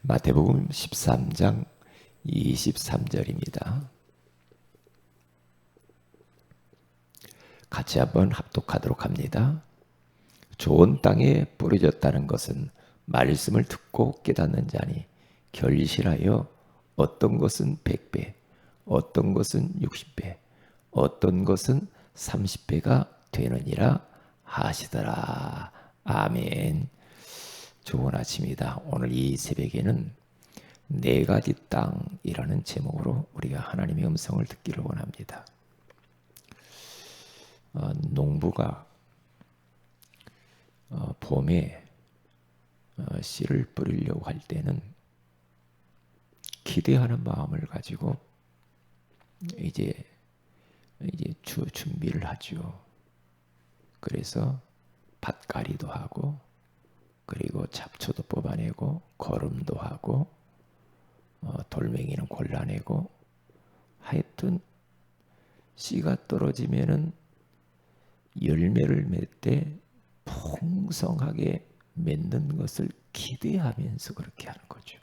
마태복음 13장 23절입니다. 같이 한번 합독하도록 합니다. 좋은 땅에 뿌려졌다는 것은 말씀을 듣고 깨닫는 자니 결실하여 어떤 것은 100배, 어떤 것은 60배, 어떤 것은 30배가 되느니라 하시더라. 아멘. 좋은 아침이다. 오늘 이 새벽에는 네 가지 땅이라는 제목으로 우리가 하나님의 음성을 듣기를 원합니다. 농부가 봄에 씨를 뿌리려고 할 때는 기대하는 마음을 가지고 이제 준비를 하죠. 그래서 밭갈이도 하고, 그리고 잡초도 뽑아내고, 거름도 하고, 돌멩이는 골라내고, 하여튼 씨가 떨어지면은 열매를 맺을 때 풍성하게 맺는 것을 기대하면서 그렇게 하는 거죠.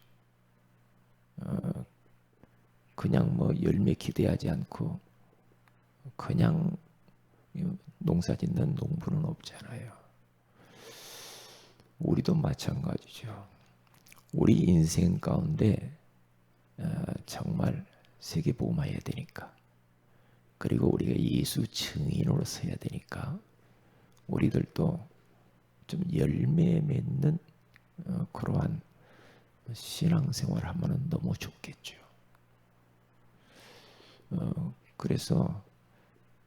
그냥 뭐 열매 기대하지 않고 그냥 농사 짓는 농부는 없잖아요. 우리도 마찬가지죠. 우리 인생 가운데 정말 세계복음화해야 되니까, 그리고 우리가 예수 증인으로 서야 되니까 우리들도 좀 열매 맺는 그러한 신앙생활을 하면 너무 좋겠죠. 그래서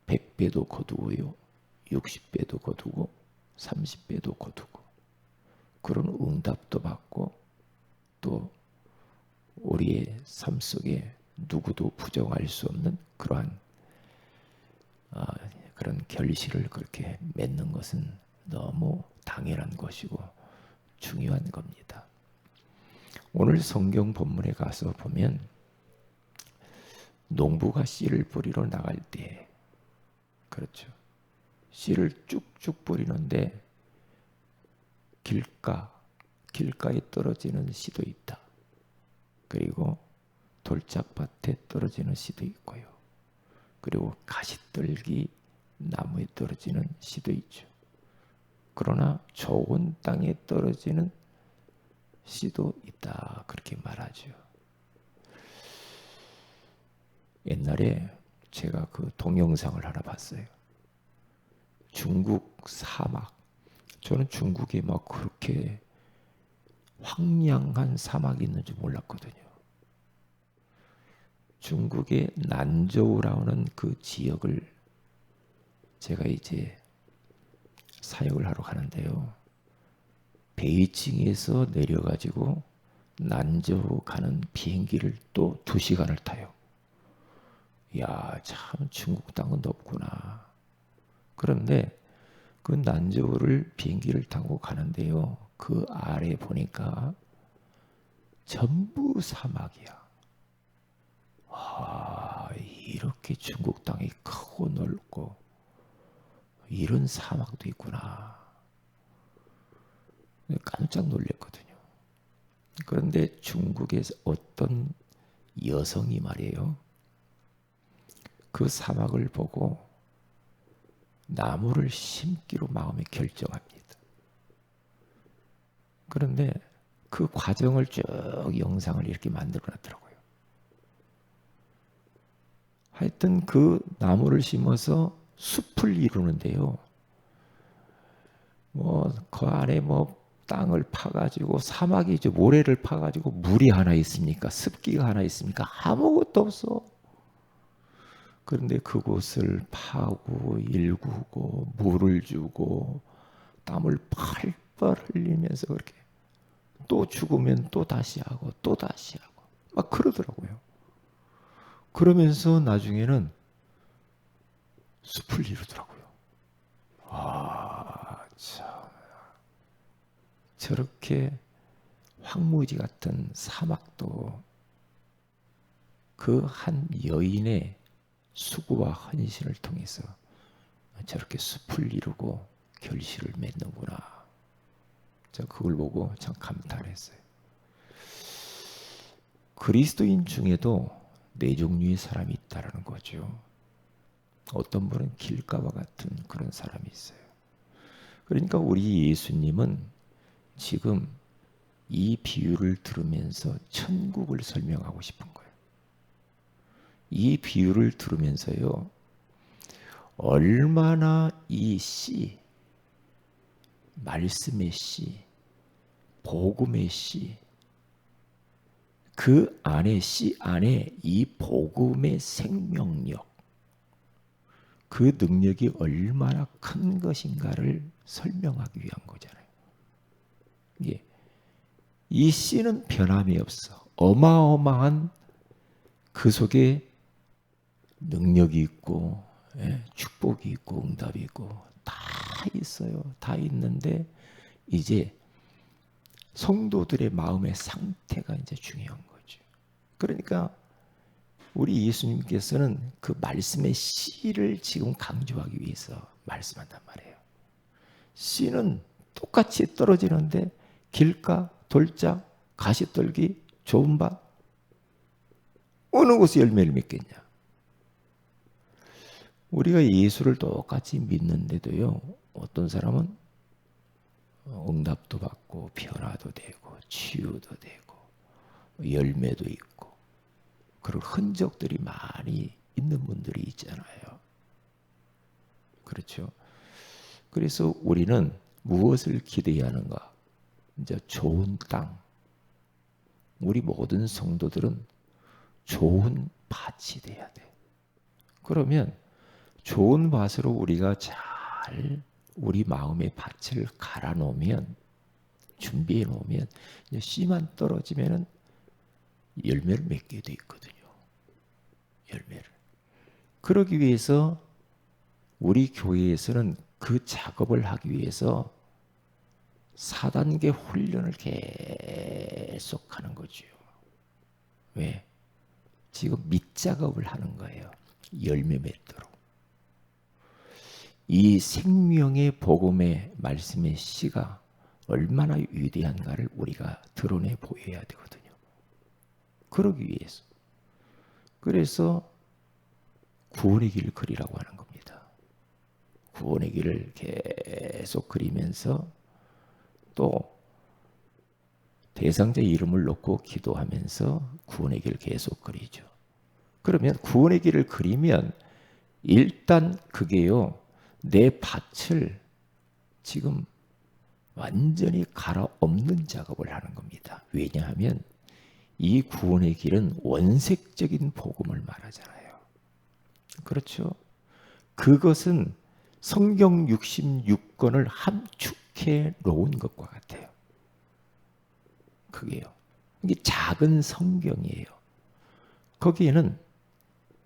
100배도 거두고요, 60배도 거두고, 30배도 거두고, 그런 응답도 받고, 또 우리의 삶 속에 누구도 부정할 수 없는 그러한 그런 결실을 그렇게 맺는 것은 너무 당연한 것이고 중요한 겁니다. 오늘 성경 본문에 가서 보면 농부가 씨를 뿌리러 나갈 때, 그렇죠, 씨를 쭉쭉 뿌리는데 길가에 떨어지는 씨도 있다. 그리고 돌짝밭에 떨어지는 씨도 있고요. 그리고 가시떨기 나무에 떨어지는 씨도 있죠. 그러나 좋은 땅에 떨어지는 씨도 있다, 그렇게 말하죠. 옛날에 제가 그 동영상을 하나 봤어요. 중국 사막. 저는 중국에 막 그렇게 황량한 사막이 있는 줄 몰랐거든요. 중국의 난저우라는 그 지역을 제가 이제 사역을 하러 가는데요. 베이징에서 내려가지고 난저우 가는 비행기를 또 2시간을 타요. 야, 참 중국 땅은 넓구나. 그런데 그 난저우를 비행기를 타고 가는데요, 그 아래 보니까 전부 사막이야. 이렇게 중국 땅이 크고 넓고 이런 사막도 있구나. 깜짝 놀랐거든요. 그런데 중국에서 어떤 여성이 말이에요, 그 사막을 보고 나무를 심기로 마음에 결정합니다. 그런데 그 과정을 쭉 영상을 이렇게 만들어 놨더라고요. 하여튼 그 나무를 심어서 숲을 이루는데요, 그 안에 땅을 파가지고, 사막이 이제 모래를 파가지고 물이 하나 있습니까? 습기가 하나 있습니까? 아무것도 없어. 그런데 그곳을 파고 일구고 물을 주고 땀을 팔팔 흘리면서 그렇게 또 죽으면 또 다시 하고 또 다시 하고 막 그러더라고요. 그러면서 나중에는 숲을 이루더라고요. 참. 저렇게 황무지 같은 사막도 그 한 여인의 수고와 헌신을 통해서 저렇게 숲을 이루고 결실을 맺는구나. 제가 그걸 보고 참 감탄했어요. 그리스도인 중에도 네 종류의 사람이 있다라는 거죠. 어떤 분은 길가와 같은 그런 사람이 있어요. 그러니까 우리 예수님은 지금 이 비유를 들으면서 천국을 설명하고 싶은 거예요. 이 비유를 들으면서요, 얼마나 이 씨, 말씀의 씨, 복음의 씨, 그 안에 씨 안에 이 복음의 생명력, 그 능력이 얼마나 큰 것인가를 설명하기 위한 거잖아요. 예. 이 씨는 변함이 없어. 어마어마한 그 속에 능력이 있고, 축복이 있고, 응답이 있고, 다 있어요. 다 있는데, 이제 성도들의 마음의 상태가 이제 중요한 거죠. 그러니까 우리 예수님께서는 그 말씀의 씨를 지금 강조하기 위해서 말씀한단 말이에요. 씨는 똑같이 떨어지는데 길가, 돌짝, 가시떨기, 좋은 밭 어느 곳에 열매를 맺겠냐. 우리가 예수를 똑같이 믿는데도요, 어떤 사람은 응답도 받고 변화도 되고 치유도 되고 열매도 있고 그런 흔적들이 많이 있는 분들이 있잖아요. 그렇죠? 그래서 우리는 무엇을 기대해야 하는가? 이제 좋은 땅. 우리 모든 성도들은 좋은 밭이 돼야 돼. 그러면 좋은 밭으로 우리가 잘 우리 마음의 밭을 갈아 놓으면, 준비해 놓으면 이제 씨만 떨어지면은 열매를 맺게 돼 있거든요. 열매를. 그러기 위해서 우리 교회에서는 그 작업을 하기 위해서 4단계 훈련을 계속 하는 거죠. 왜? 지금 밑작업을 하는 거예요. 열매 맺도록. 이 생명의 복음의 말씀의 씨가 얼마나 위대한가를 우리가 드러내 보여야 되거든요. 그러기 위해서. 그래서 구원의 길을 그리라고 하는 겁니다. 구원의 길을 계속 그리면서 또 대상자 이름을 놓고 기도하면서 구원의 길을 계속 그리죠. 그러면 구원의 길을 그리면 일단 그게요, 내 밭을 지금 완전히 갈아엎는 작업을 하는 겁니다. 왜냐하면 이 구원의 길은 원색적인 복음을 말하잖아요. 그렇죠? 그것은 성경 66권을 함축해 놓은 것과 같아요. 그게요. 이게 작은 성경이에요. 거기에는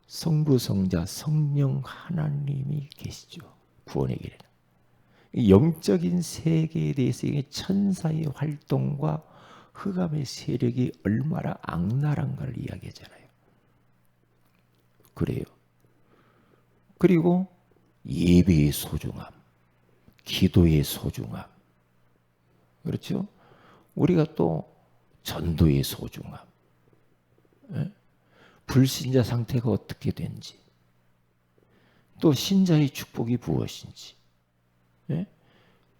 성부, 성자, 성령 하나님이 계시죠. 구원의 길에는. 영적인 세계에 대해서 천사의 활동과 흑암의 세력이 얼마나 악랄한가를 이야기하잖아요. 그래요. 그리고 예배의 소중함, 기도의 소중함, 그렇죠? 우리가 또 전도의 소중함, 불신자 상태가 어떻게 된지, 또 신자의 축복이 무엇인지,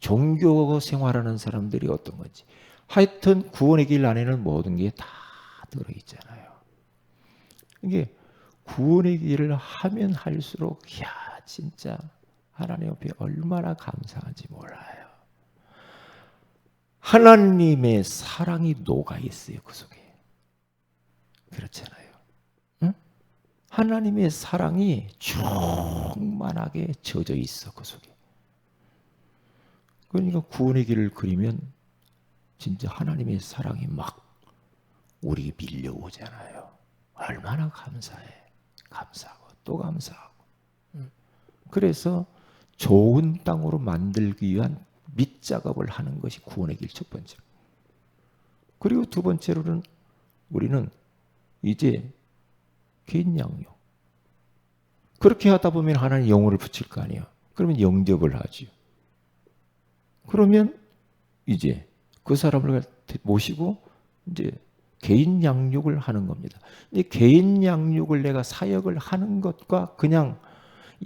종교 생활하는 사람들이 어떤 건지, 하여튼 구원의 길 안에는 모든 게 다 들어있잖아요. 이게 구원의 길을 하면 할수록 진짜 하나님 앞에 얼마나 감사한지 몰라요. 하나님의 사랑이 녹아 있어요, 그 속에. 그렇잖아요. 응? 하나님의 사랑이 충만하게 젖어 있어, 그 속에. 그러니까 구원의 길을 그리면 진짜 하나님의 사랑이 막 우리에게 밀려오잖아요. 얼마나 감사해. 감사하고 또 감사하고. 그래서 좋은 땅으로 만들기 위한 밑작업을 하는 것이 구원의 길 첫 번째로. 그리고 두 번째로는 우리는 이제 개인 양육. 그렇게 하다 보면 하나님 영혼을 붙일 거 아니에요. 그러면 영접을 하죠. 그러면 이제 그 사람을 모시고 이제 개인 양육을 하는 겁니다. 이 개인 양육을 내가 사역을 하는 것과 그냥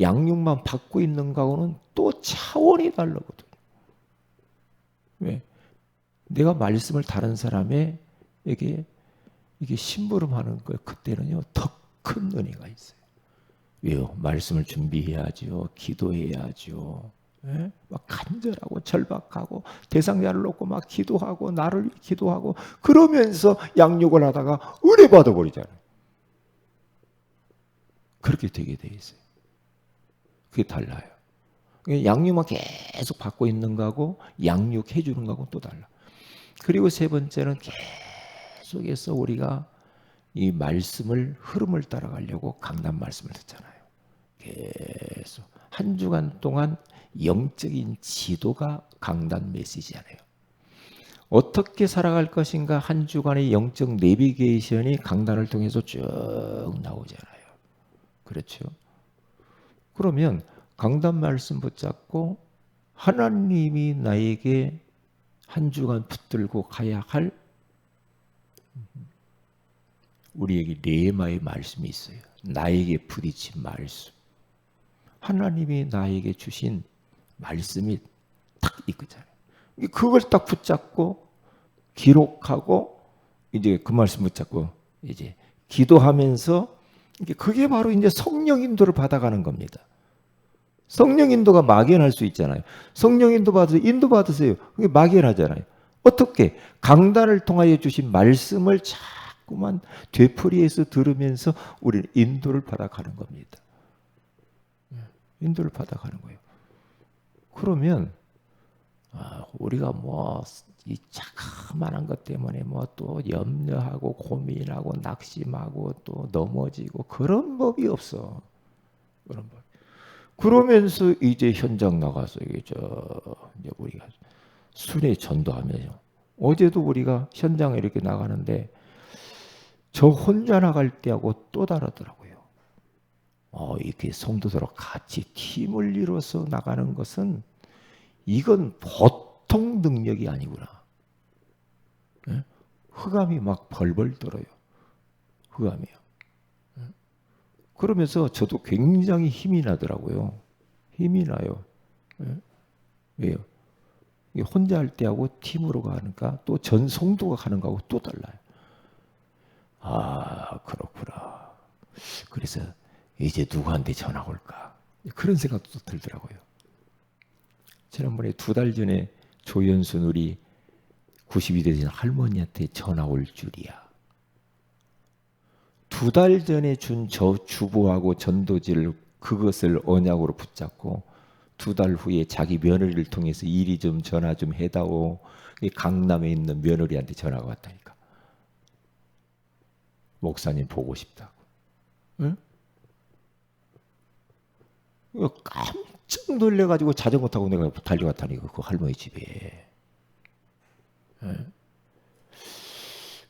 양육만 받고 있는 거하고는 또 차원이 다르거든. 왜? 내가 말씀을 다른 사람에게 이게 심부름하는 거예요. 그때는요 더 큰 은혜가 있어요. 왜요? 말씀을 준비해야죠. 기도해야죠. 예? 막 간절하고 절박하고 대상자를 놓고 막 기도하고 나를 기도하고 그러면서 양육을 하다가 은혜 받아버리잖아요. 그렇게 되게 돼 있어요. 그게 달라요. 양육만 계속 받고 있는 거하고 양육해 주는 거하고 또 달라. 그리고 세 번째는 계속해서 우리가 이 말씀을 흐름을 따라가려고 강단 말씀을 듣잖아요. 계속 한 주간 동안 영적인 지도가 강단 메시지잖아요. 어떻게 살아갈 것인가 한 주간의 영적 내비게이션이 강단을 통해서 쭉 나오잖아요. 그렇죠? 그러면 강단 말씀 붙잡고 하나님이 나에게 한 주간 붙들고 가야 할 우리에게 레마의 말씀이 있어요. 나에게 부딪힌 말씀. 하나님이 나에게 주신 말씀이 딱 있거든요. 그걸 딱 붙잡고 기록하고 이제 그 말씀 붙잡고 이제 기도하면서 그게 바로 이제 성령 인도를 받아가는 겁니다. 성령 인도가 막연할 수 있잖아요. 성령 인도 받으세요. 인도 받으세요. 그게 막연하잖아요. 어떻게? 강단을 통하여 주신 말씀을 자꾸만 되풀이해서 들으면서 우리는 인도를 받아가는 겁니다. 인도를 받아가는 거예요. 그러면 우리가 뭐 이 자그마한 것 때문에 뭐 또 염려하고 고민하고 낙심하고 또 넘어지고 그런 법이 없어. 그런 법. 그러면서 이제 현장 나가서 이제 우리가 순회 전도하면요. 어제도 우리가 현장에 이렇게 나가는데 저 혼자 나갈 때하고 또 다르더라고요. 이렇게 성도들하고 같이 팀을 이뤄서 나가는 것은 이건 보통 능력이 아니구나. 네? 흑암이 막 벌벌 떨어요. 흑암이요. 그러면서 저도 굉장히 힘이 나더라고요. 힘이 나요. 네? 왜요? 혼자 할 때하고 팀으로 가니까 또 전 성도가 가는 거하고 또 달라요. 그렇구나. 그래서 이제 누구한테 전화 올까? 그런 생각도 들더라고요. 지난번에 2달 전에 조연순 우리 90이 되신 할머니한테 전화 올 줄이야. 2달 전에 준 저 주보하고 전도지를 그것을 언약으로 붙잡고 2달 후에 자기 며느리를 통해서 이리 좀 전화 좀 해다오. 강남에 있는 며느리한테 전화가 왔다니까. 목사님 보고 싶다고. 응? 깜짝 놀래가지고 자전거 타고 내가 달려갔다니까 그 할머니 집에. 응?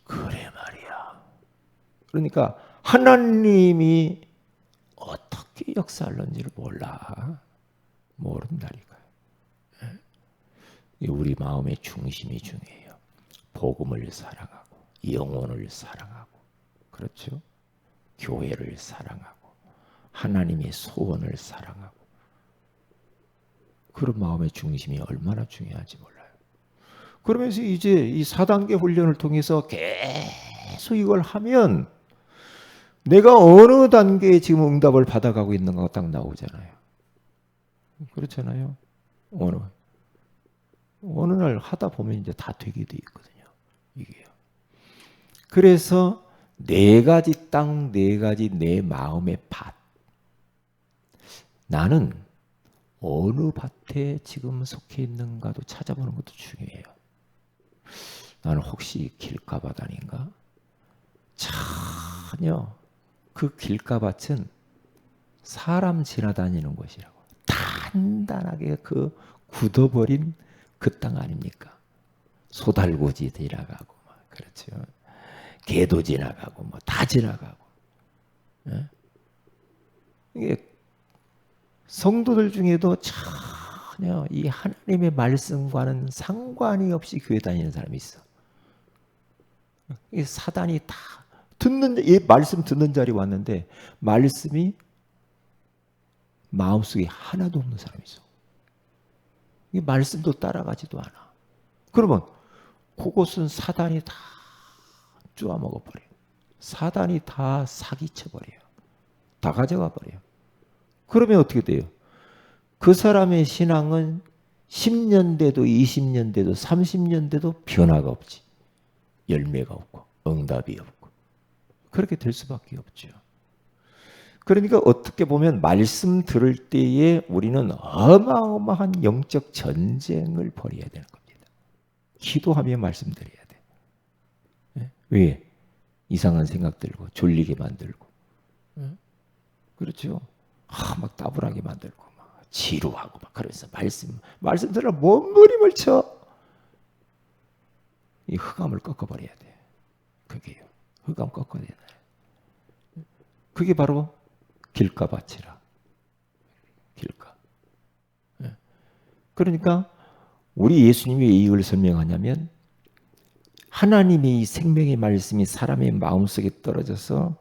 그래 말이야. 그러니까 하나님이 어떻게 역사하는지를 몰라. 모른다니까요. 우리 마음의 중심이 중요해요. 복음을 사랑하고 영혼을 사랑하고 그렇죠? 교회를 사랑하고 하나님의 소원을 사랑하고 그런 마음의 중심이 얼마나 중요한지 몰라요. 그러면서 이제 이 4단계 훈련을 통해서 계속 이걸 하면 내가 어느 단계에 지금 응답을 받아가고 있는가 딱 나오잖아요. 그렇잖아요. 어느 날 하다 보면 이제 다 되게 돼 있거든요. 이게요. 그래서 4가지 땅, 4가지 내 마음의 밭. 나는 어느 밭에 지금 속해 있는가도 찾아보는 것도 중요해요. 나는 혹시 길가밭 아닌가? 전혀 그 길가밭은 사람 지나다니는 곳이라고. 단단하게 그 굳어버린 그 땅 아닙니까? 소달구지 지나가고 막 그렇죠. 개도 지나가고 뭐 다 지나가고. 예? 이게 성도들 중에도 전혀 이 하나님의 말씀과는 상관이 없이 교회 다니는 사람이 있어. 이 사단이 다 이 말씀 듣는 자리 왔는데 말씀이 마음속에 하나도 없는 사람이죠. 이 말씀도 따라가지도 않아. 그러면 그것은 사단이 다 쪼아먹어 버려요. 사단이 다 사기쳐 버려요. 다 가져가 버려요. 그러면 어떻게 돼요? 그 사람의 신앙은 10년 돼도 20년 돼도 30년 돼도 변화가 없지. 열매가 없고 응답이 없고. 그렇게 될 수밖에 없죠. 그러니까 어떻게 보면 말씀 들을 때에 우리는 어마어마한 영적 전쟁을 벌여야 되는 겁니다. 기도하며 말씀 드려야 돼. 왜? 이상한 생각 들고 졸리게 만들고, 그렇죠? 막 따분하게 만들고, 막 지루하고 막 그러면서 말씀 들어 몸부림을 쳐. 이 흑암을 꺾어버려야 돼. 그게요. 흑암 꺾어야 돼. 그게 바로 길가밭이라. 길가. 그러니까 우리 예수님이 왜 이걸 설명하냐면 하나님의 이 생명의 말씀이 사람의 마음속에 떨어져서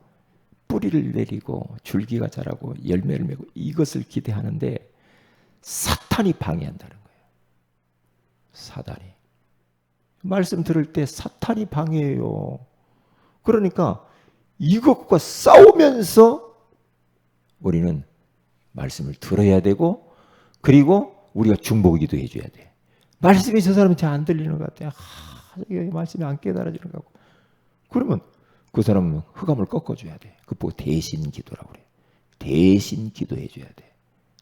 뿌리를 내리고 줄기가 자라고 열매를 맺고 이것을 기대하는데 사탄이 방해한다는 거예요. 사단이. 말씀 들을 때 사탄이 방해해요. 그러니까 이것과 싸우면서 우리는 말씀을 들어야 되고 그리고 우리가 중보기도 해줘야 돼. 말씀이 저 사람은 잘 안 들리는 것 같아. 말씀이 안 깨달아지는 것 같고. 그러면 그 사람은 흑암을 꺾어줘야 돼. 그거 대신 기도라고 그래. 대신 기도해줘야 돼.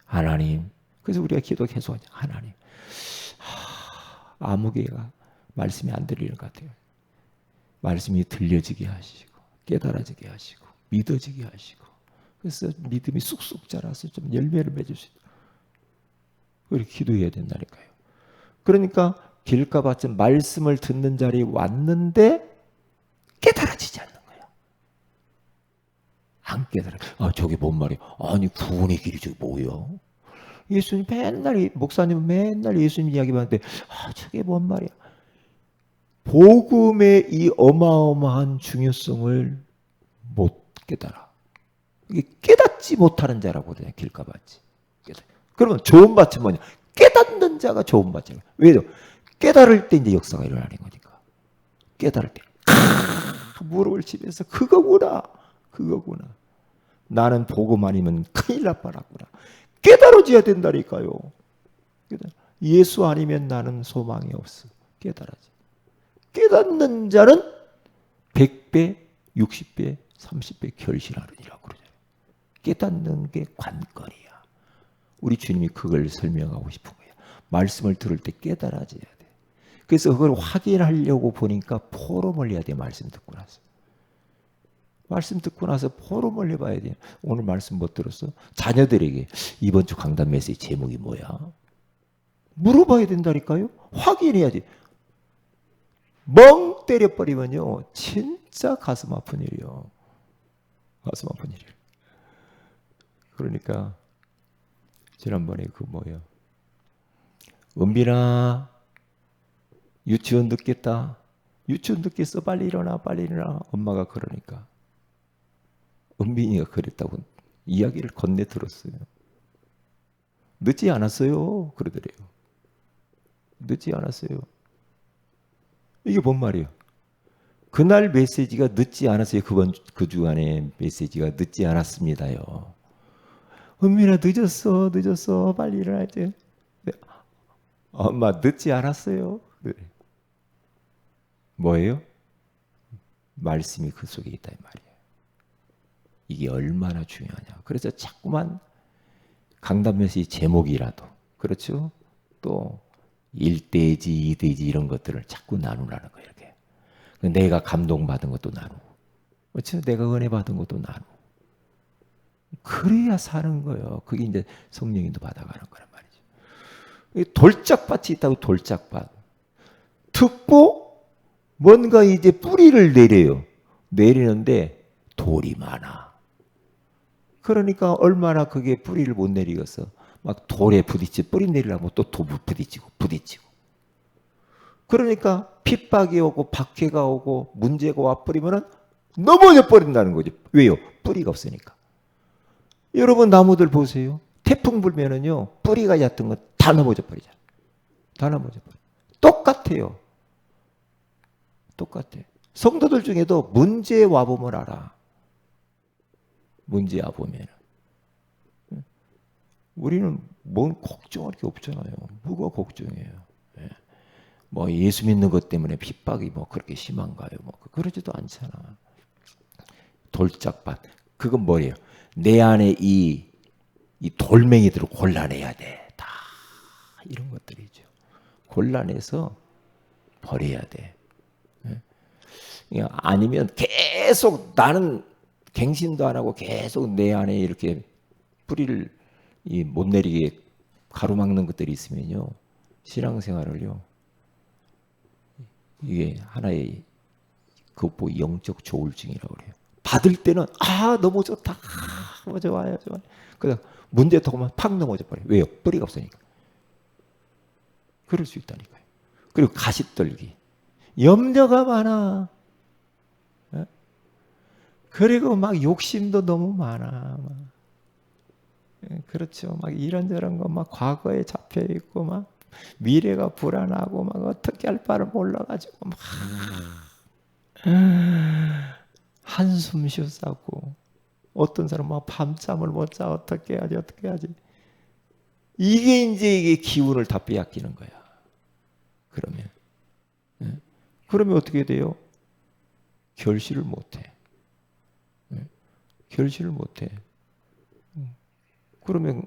하나님. 그래서 우리가 기도 계속 하냐. 하나님. 아무개가 말씀이 안 들리는 것 같아요. 말씀이 들려지게 하시고 깨달아지게 하시고 믿어지게 하시고 그래서 믿음이 쑥쑥 자라서 좀 열매를 맺을 수 있도록 그렇게 기도해야 된다니까요. 그러니까 길가밭은 말씀을 듣는 자리에 왔는데 깨달아지지 않는 거예요. 안 깨달아. 저게 뭔 말이야? 아니 구원의 길이 저게 뭐예요? 예수님 맨날 목사님은 맨날 예수님 이야기만 하는데 저게 뭔 말이야? 복음의 이 어마어마한 중요성을 못 깨달아. 이게 깨닫지 못하는 자라고 그러냐, 길가밭이. 그러면 좋은 밭은 뭐냐? 깨닫는 자가 좋은 밭이야. 왜요? 깨달을 때 이제 역사가 일어나는 거니까. 깨달을 때. 무릎을 치면서 그거구나. 나는 복음 아니면 큰일 날 뻔하구나. 깨달아져야 된다니까요. 예수 아니면 나는 소망이 없어. 깨달아져. 깨닫는 자는 100배, 60배, 30배 결실하느니라고 그러잖아요. 깨닫는 게 관건이야. 우리 주님이 그걸 설명하고 싶은 거예요. 말씀을 들을 때 깨달아져야 돼. 그래서 그걸 확인하려고 보니까 포럼을 해야 돼. 말씀 듣고 나서. 말씀 듣고 나서 포럼을 해봐야 돼. 오늘 말씀 못 들었어? 자녀들에게 이번 주 강단 메시지 제목이 뭐야? 물어봐야 된다니까요. 확인해야지. 멍 때려버리면요. 진짜 가슴 아픈 일이요. 가슴 아픈 일이요. 그러니까 지난번에 은빈아 유치원 늦겠다. 유치원 늦겠어. 빨리 일어나. 엄마가 그러니까 은빈이가 그랬다고 이야기를 건네 들었어요. 늦지 않았어요. 그러더래요. 늦지 않았어요. 이게 뭔 말이에요? 그날 메시지가 늦지 않았어요. 그 주간에 메시지가 늦지 않았습니다요. 은민아 늦었어. 빨리 일어나야지. 엄마 늦지 않았어요. 그래. 뭐예요? 말씀이 그 속에 있다 이 말이에요. 이게 얼마나 중요하냐. 그래서 자꾸만 강단 메시지 제목이라도 그렇죠? 또 1대지 2대지 이런 것들을 자꾸 나누라는 거예요. 이렇게. 내가 감동받은 것도 나누고 그렇죠? 내가 은혜 받은 것도 나누고 그래야 사는 거예요. 그게 이제 성령님도 받아가는 거란 말이죠. 돌짝밭이 있다고 돌짝밭. 듣고 뭔가 이제 뿌리를 내리는데 돌이 많아. 그러니까 얼마나 그게 뿌리를 못 내리겠어. 막 돌에 뿌리 내리려고 또 돌 부딪히고. 그러니까 핍박이 오고 박해가 오고 문제가 와버리면 넘어져 버린다는 거죠. 왜요? 뿌리가 없으니까. 여러분 나무들 보세요. 태풍 불면은요 뿌리가 얕은 거 다 넘어져 버리잖아요. 다 넘어져 버려. 똑같아요. 똑같아. 성도들 중에도 문제 와보면 알아. 문제 와보면 우리는 뭔 걱정할 게 없잖아요. 뭐가 걱정해요. 예. 뭐 예수 믿는 것 때문에 핍박이 뭐 그렇게 심한가요? 뭐 그러지도 않잖아. 돌짝밭. 그건 뭐예요? 내 안에 이 돌멩이들을 골라내야 돼. 다 이런 것들이죠. 골라내서 버려야 돼. 아니면 계속 나는 갱신도 안 하고 계속 내 안에 이렇게 뿌리를 못 내리게 가로막는 것들이 있으면요. 신앙생활을요. 이게 하나의 그것보 영적 조울증이라고 그래요. 받을 때는 너무 좋다. 좋아요. 그래서 문제 터면 팍 넘어져 버려요. 왜요? 뿌리가 없으니까. 그럴 수 있다니까요. 그리고 가시떨기. 염려가 많아. 그리고 막 욕심도 너무 많아. 그렇죠. 막 이런저런 거 막 과거에 잡혀 있고 막 미래가 불안하고 막 어떻게 할 바를 몰라가지고 막 한숨 쉬었고 어떤 사람 막 밤잠을 못 자. 어떻게 해야지. 이게 기운을 다 빼앗기는 거야. 그러면 어떻게 돼요? 결실을 못해. 결실을 못해. 그러면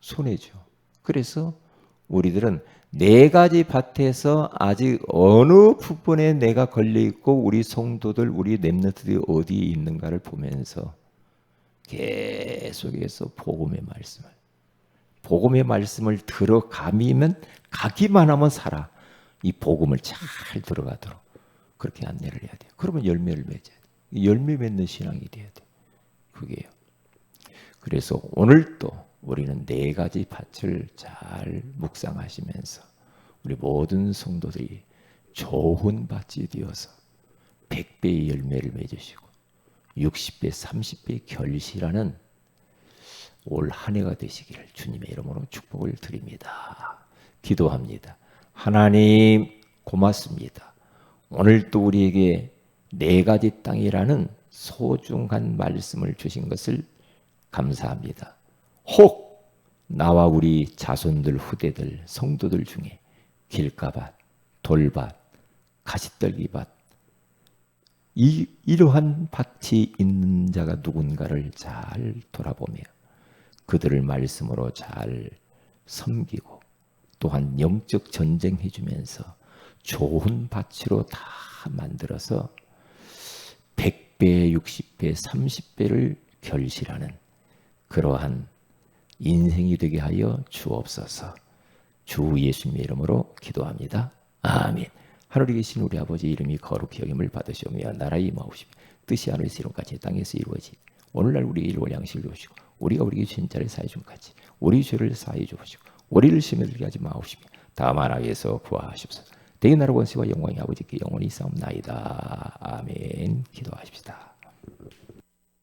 손해죠. 그래서 우리들은 네 가지 밭에서 아직 어느 부분에 내가 걸려 있고 우리 성도들, 우리 렘넌트들이 어디에 있는가를 보면서 계속해서 복음의 말씀을 들어가면 가기만 하면 살아. 이 복음을 잘 들어가도록 그렇게 안내를 해야 돼요. 그러면 열매를 맺어야 돼. 열매 맺는 신앙이 돼야 돼. 그게요. 그래서 오늘도 우리는 네 가지 밭을 잘 묵상하시면서 우리 모든 성도들이 좋은 밭이 되어서 100배의 열매를 맺으시고 60배, 30배의 결실하는 올 한 해가 되시기를 주님의 이름으로 축복을 드립니다. 기도합니다. 하나님 고맙습니다. 오늘도 우리에게 네 가지 땅이라는 소중한 말씀을 주신 것을 감사합니다. 혹 나와 우리 자손들, 후대들, 성도들 중에 길가밭, 돌밭, 가시떨기밭 이러한 밭이 있는 자가 누군가를 잘 돌아보며 그들을 말씀으로 잘 섬기고 또한 영적 전쟁해 주면서 좋은 밭으로 다 만들어서 100배, 60배, 30배를 결실하는 그러한 인생이 되게 하여 주옵소서. 주 예수님의 이름으로 기도합니다. 아멘. 하늘에 계신 우리 아버지 이름이 거룩히 여김을 받으시오며 나라의 임하옵시며 뜻이 하늘에서 이룬같이 땅에서 이루어지 오늘날 우리에게 일월 양식을 주시고 우리가 우리에게 진 자를 사해 준 같이 우리 죄를 사해 주시고 우리를 시험에 들게 하지 마옵시며 다만 악에서 구하시옵소서. 대개 나라 권세와 영광이 아버지께 영원히 싸움나이다. 아멘. 기도하십시다.